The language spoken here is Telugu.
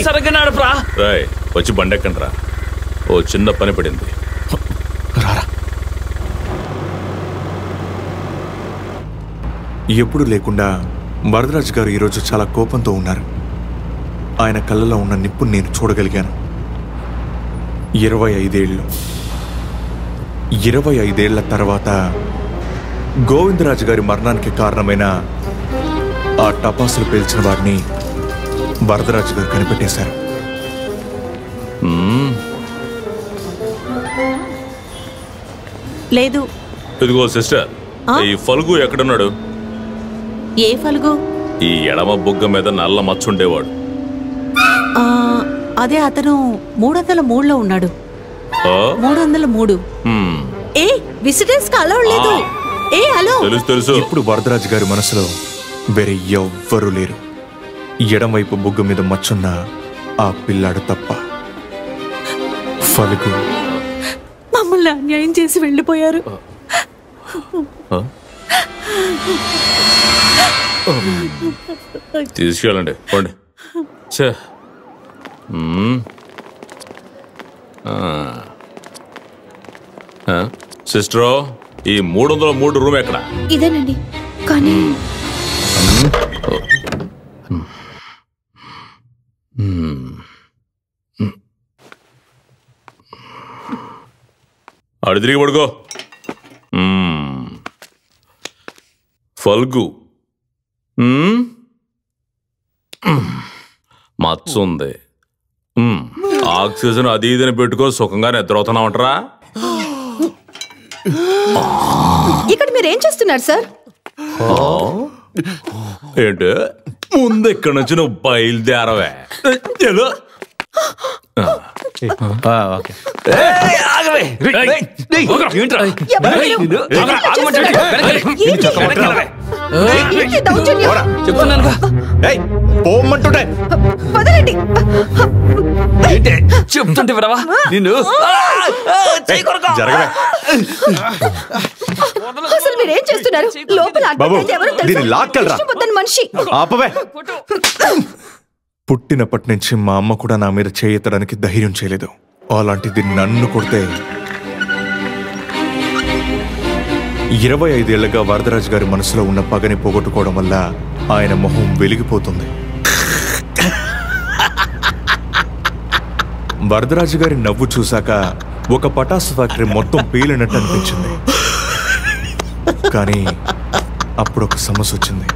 సరిగ్గా నడపరా. రాయ్ వచ్చి బండెక్కండి రా. ఓ చిన్న పని పడింది. రారా. ఎప్పుడు లేకుండా వరదరాజు గారు ఈరోజు చాలా కోపంతో ఉన్నారు. ఆయన కళ్ళలో ఉన్న నిప్పుని నేను చూడగలిగాను. 25 ఏళ్ల తర్వాత గోవిందరాజు గారి మరణానికి కారణమైన ఆ టపాసులు పేల్చిన వారిని వరదరాజు గారు కనిపెట్టేశారు. లేదు. ఇదిగో సిస్టర్, ఈ ఫల్గు ఎక్కడున్నాడు? ఏ ఫల్గు? ఈ ఎడమ బుగ్గ మీద నల్ల మచ్చుండేవాడు. అదే అతను 303లో ఉన్నాడు. 303. ఏ విజిటర్స్ కి అలౌ లేదు. ఏ హలో. తెలుసు. ఇప్పుడు వరదరాజు గారి మనసులో వేరే ఎవ్వరూ లేరు. ఎడమవైపు బుగ్గ మీద మచ్చున్న ఆ పిల్లాడు తప్ప. ఫలుగు మమ్మల్ని అన్యాయం చేసి వెళ్ళిపోయారు. తీసుకెళ్ళండి పోండి. సిస్టరో, ఈ 303 రూమ్ ఎక్కడ? ఇదేనండి. కానీ అడి తిరిగి పడుకో. ఫల్గు మచ్చుంది. ఆక్సిజన్ అది ఇదని పెట్టుకో, సుఖంగా నిద్రవుతున్నా ఉంటారా? ఇక్కడ మీరేం చేస్తున్నారు సార్? ఏంటి ముందు ఇక్కడి నుంచి నువ్వు బయలుదేరవే. చెప్తుంటే వినవా? నిన్ను అసలు మీరేం చేస్తున్నారు? లోపల మనిషి. పుట్టినప్పటి నుంచి మా అమ్మ కూడా నా మీద చేయెత్తడానికి ధైర్యం చేయలేదు. అలాంటిది నన్ను కొడితే 25 ఏళ్లుగా వరదరాజు గారి మనసులో ఉన్న పగని పోగొట్టుకోవడం వల్ల ఆయన మొహం వెలిగిపోతుంది. వరదరాజు గారి నవ్వు చూశాక ఒక పటాసు ఫ్యాక్టరీ మొత్తం పేలినట్టు అనిపించింది. కానీ అప్పుడు ఒక సమస్య వచ్చింది.